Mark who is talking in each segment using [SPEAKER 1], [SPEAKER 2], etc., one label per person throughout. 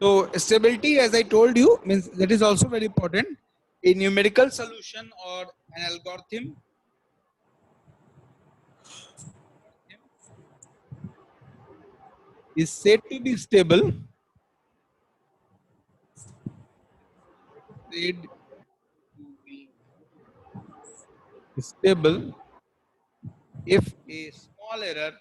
[SPEAKER 1] So stability, as I told you, means that is also very important. A numerical solution or an algorithm is said to be stable. Said to be stable if a small error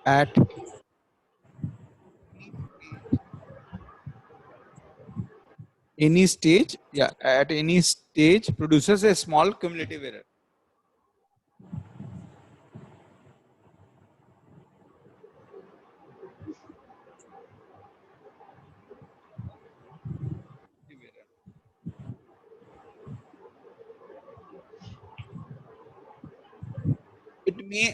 [SPEAKER 1] at any stage, at any stage produces a small cumulative error. It may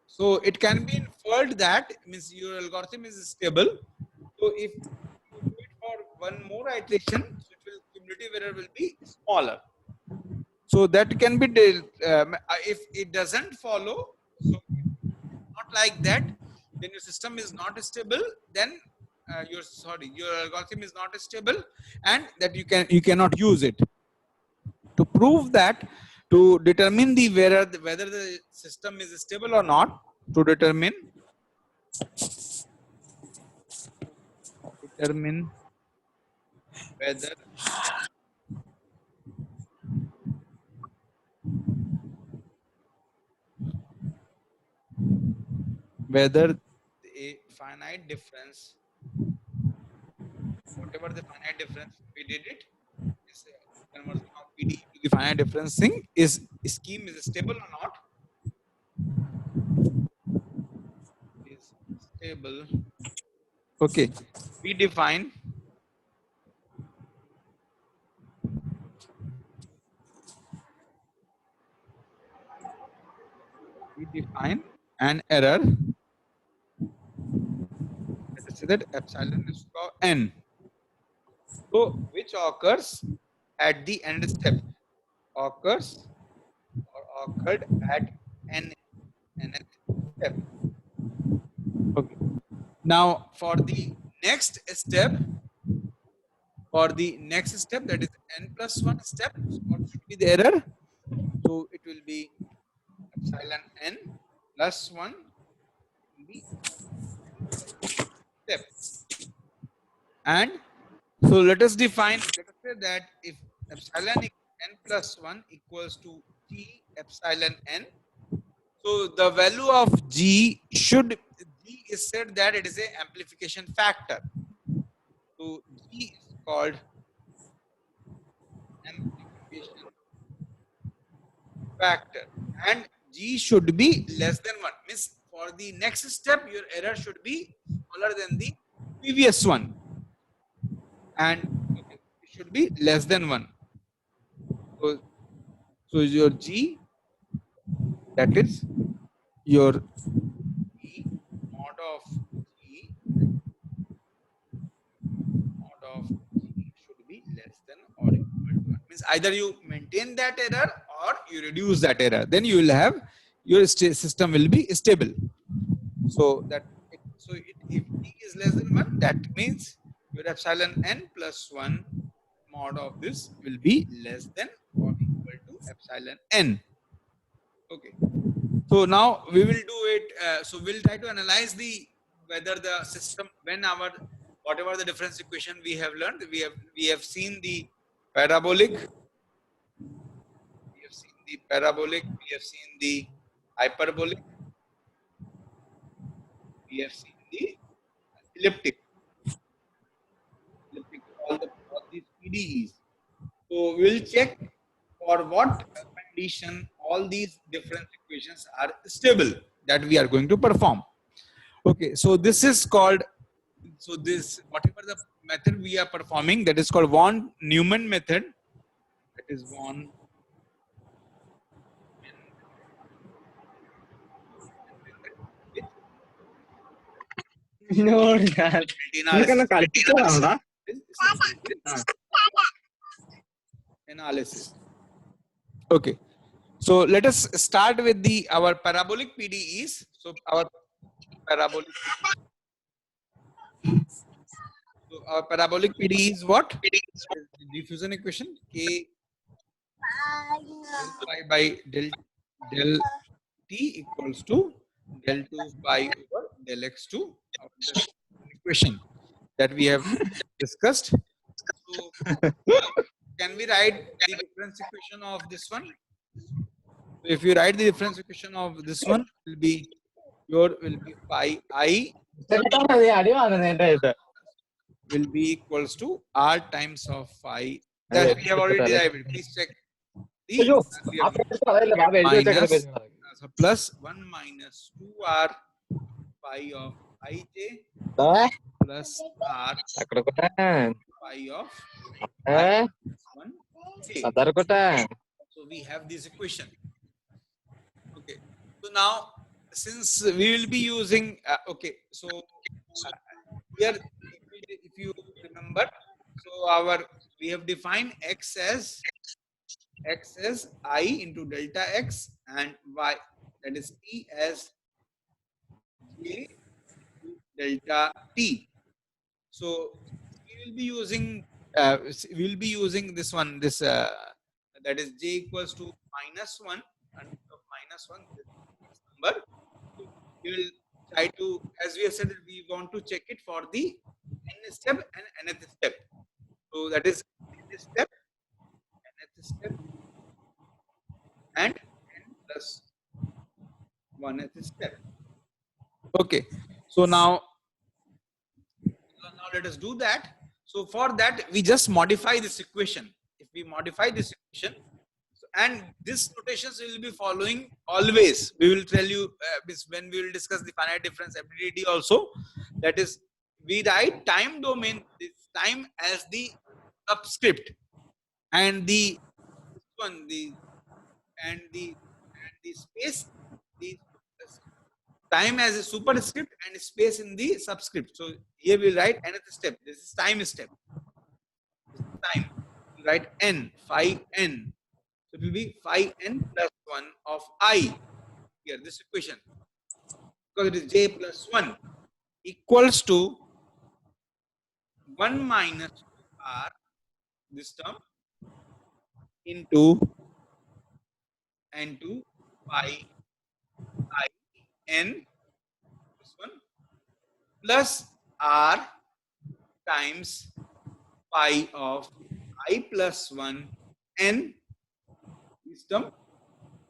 [SPEAKER 1] so it can be inferred that means your algorithm is stable. So if you do it for one more iteration, so it will, cumulative error will be smaller. So that can be if it doesn't follow, so not like that, then your system is not stable. Then your algorithm is not stable, and that you cannot use it. To prove that, to determine the whether the system is stable or not, to determine whether a finite difference, whatever the finite difference we did it, is conversion of PD to the finite difference thing, is scheme is stable or not, is stable. Okay, we define an error, let us say that epsilon is to n, so which occurs at the end step, occurred at nth step. Okay. Now for the next step, that is n+1 step, what should be the error? So it will be epsilon n plus 1 in the step. And so let us say that if epsilon n plus 1 equals to g epsilon n, so the value of g is said that it is a amplification factor. So g is called amplification factor, and g should be less than 1. Means for the next step, your error should be smaller than the previous one, and it should be less than 1. So your g, that is your g mod of g should be less than or equal to 1. Means either you maintain that error or you reduce that error. Then you will have your system will be stable. So that if t is less than 1, that means your epsilon n plus 1 mod of this will be less than or equal to epsilon n. Okay. So now we will do it. So we'll try to analyze whether the system, when whatever the difference equation we have learned, we have seen the parabolic, we have seen the hyperbolic, we have seen the elliptic, all these PDEs. So we'll check for what condition all these difference equations are stable that we are going to perform. Okay, so this is called, so this, whatever the method we are performing, that is called von Neumann method. That is von analysis. Okay, So let us start with our parabolic PDEs. So our parabolic PDE is what? That is the diffusion equation K del pi by del T equals to del 2 pi over del x2. The equation that we have discussed. So can we write the difference equation of this one? So if you write the difference equation of this one, will be phi I will be equals to R times of phi that we have already derived. Please check the earlier one. Minus so plus 1 minus 2R phi of ij plus R phi of I plus 1k. So we have this equation. Okay. So now, since we will be using, okay. So here, if you remember, so we have defined x as I into delta x and y, that is t as j delta t. So we will be using this one, that is j equals to -1 and of -1 this number. So we will try to, as we have said, we want to check it for the n step and nth step. So that is nth step, nth step, and n plus 1th step. Okay. So now let us do that. So for that, we just modify this equation. If we modify this equation, and this notations we will be following always. We will tell you when we will discuss the finite difference FDTD also. That is, we write time domain, this time as the subscript, and the one the space, the time as a superscript and space in the subscript. So here we will write another step. This is time step. This is time. We write n, phi n. So it will be phi n plus 1 of I. Here, this equation. Because it is j plus 1 equals to 1 minus 2r, this term, into phi I n, this one, plus r times phi of I plus 1 n, this term,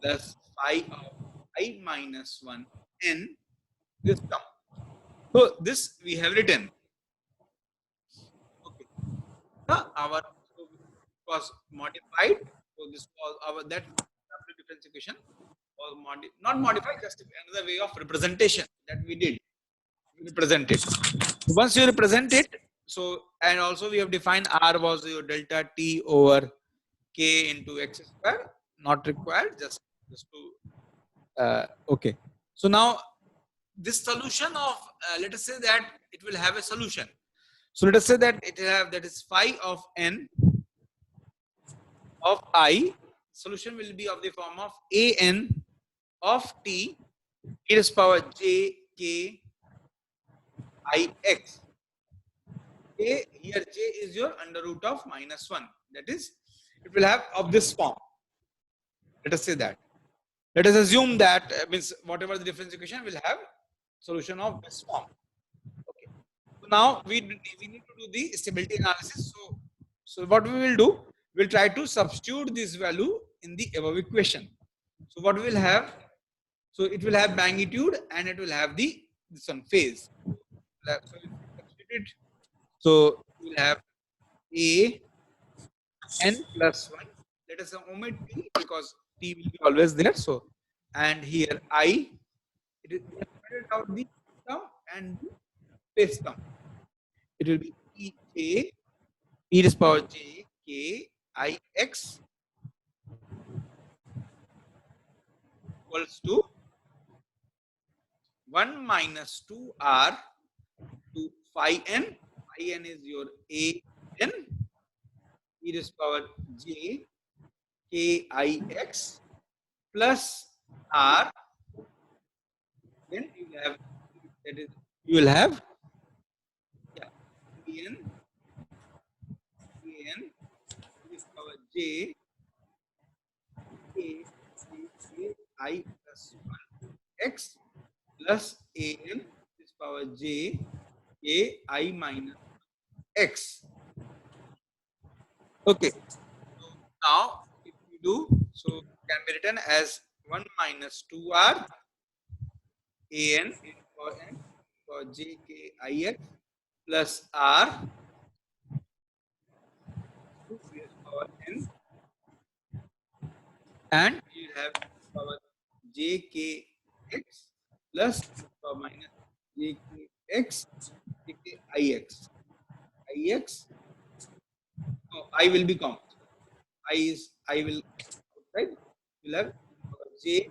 [SPEAKER 1] plus phi of I minus 1 n, this term. So this we have written. Okay. Our was modified. So this was our that difference equation was not modified, just another way of representation that we did. We represented. Once you represent it, so and also we have defined R was your delta t over k into x square, not required, just to okay. So now this solution of let us say that it will have a solution. So let us say that it will have, that is phi of n of I. Solution will be of the form of a n of t e raised power j k I x. K, here j is your under root of -1. That is, it will have of this form. Let us say that. Let us assume that means whatever the difference equation will have solution of this form. Okay. So now we need to do the stability analysis. So what we will do, we'll try to substitute this value in the above equation. So what we will have, so it will have magnitude and it will have this one phase. So if we substitute it, so we will have a n plus 1. Let us omit t because t will be always there. So, and here I, it is divided out the term and the space term. It will be e raised power j k I x equals to 1 minus 2r to phi n. Phi n is your a n e raised power j k I x plus R, then you will have, that is, you will have, yeah, En to the power j k k I plus 1 x plus an to the power j k I minus x. Okay. So now if you do, so it can be written as 1 minus 2r an for j k I x plus r to the power n, and you have power jkx plus or minus jkx ix. Ix, no, I will be common. I will outside. You'll have jkix.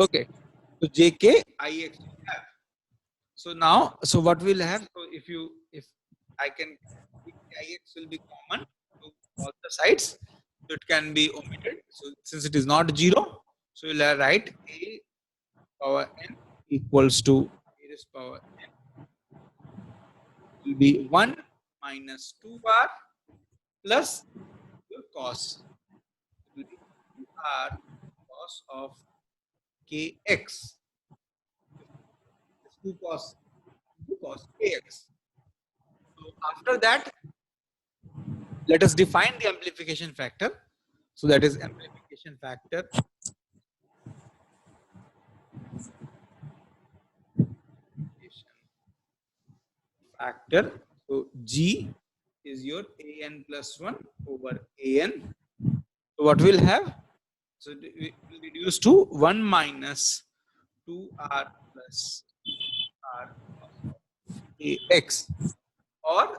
[SPEAKER 1] Okay, so jkix you have. So now, so what we'll have? So if I can, ix will be common to all the sides, so it can be omitted. So since it is not 0, so you'll write a power n equals to a raised power n will be 1 minus 2r plus your cos. It will be 2r cos of kx. This 2 cos kx. So after that, let us define the amplification factor. So that is amplification factor. So G is your an plus 1 over an. So what we'll have? So it will reduce to 1 minus 2r plus r of ax, or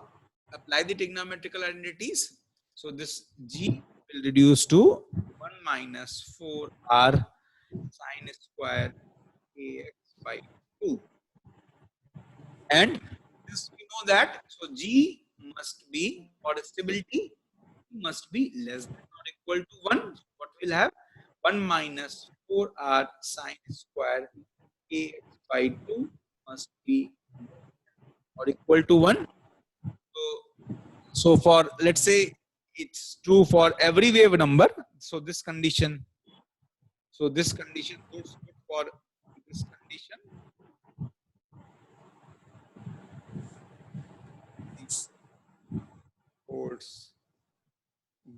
[SPEAKER 1] apply the trigonometrical identities. So this G will reduce to 1 minus 4r sine square ax by 2. And this we know that, so G must be, for stability, must be less than or equal to 1. So what we'll have? 1 minus 4r sine square ax by 2 must be or equal to 1. So for, let's say it's true for every wave number. So this condition holds good for this condition. This holds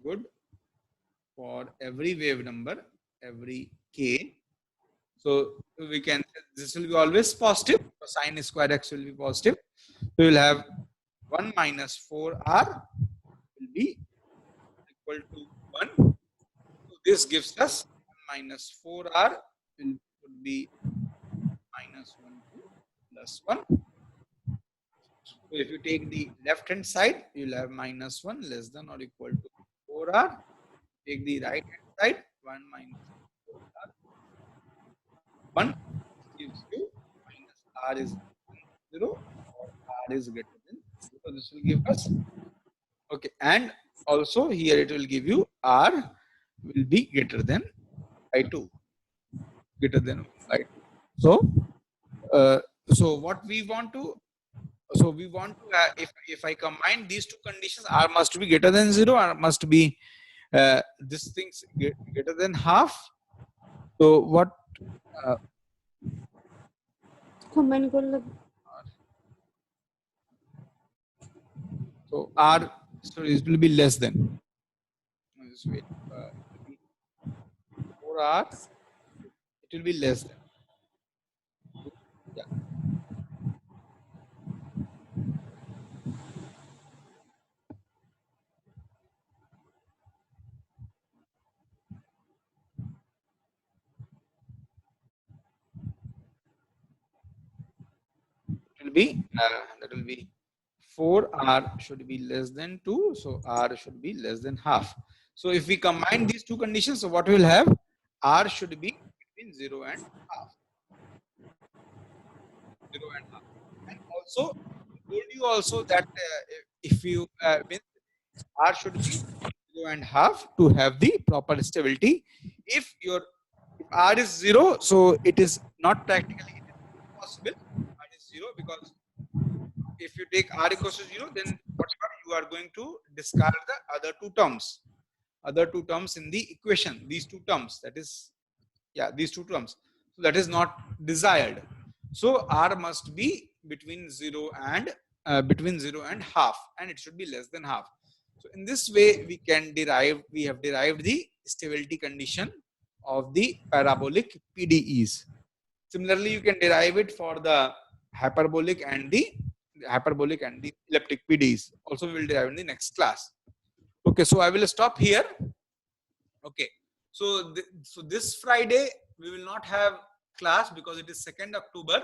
[SPEAKER 1] good for every wave number, every k. So we can, this will be always positive. So sine square x will be positive. So we will have 1 minus 4r will be equal to 1. So this gives us 1 minus 4r would be minus 1 to plus 1. So if you take the left hand side, you will have minus 1 less than or equal to 4r. Take the right hand side, 1 minus 4r. 1 gives you minus r is 0 or r is greater than 0. So this will give us, okay, and also here it will give you r will be greater than by 2, greater than by 2. So so what we want to, so we want to, if I combine these two conditions, r must be greater than 0, r must be this thing's greater than half. So what
[SPEAKER 2] combine করলে
[SPEAKER 1] so r, so it will be less than, just wait, it will be 4r, it will be less than, yeah, it will be that will be 4r should be less than 2, so r should be less than half. So if we combine these two conditions, so what we will have? R should be between 0 and half. 0 and half. And also, I told you also that if you R should be 0 and half to have the proper stability. If R is 0, so it is not practically possible. R is 0 because if you take R equals to 0, then whatever you are going to discard the other two terms in the equation, these two terms, that is, yeah, these two terms. So that is not desired. So R must be between 0 and half, and it should be less than half. So in this way, we have derived the stability condition of the parabolic PDEs. Similarly, you can derive it for the hyperbolic and the elliptic PDEs. Also, we will derive in the next class. Okay, so I will stop here. Okay, so so this Friday we will not have class because it is 2nd October.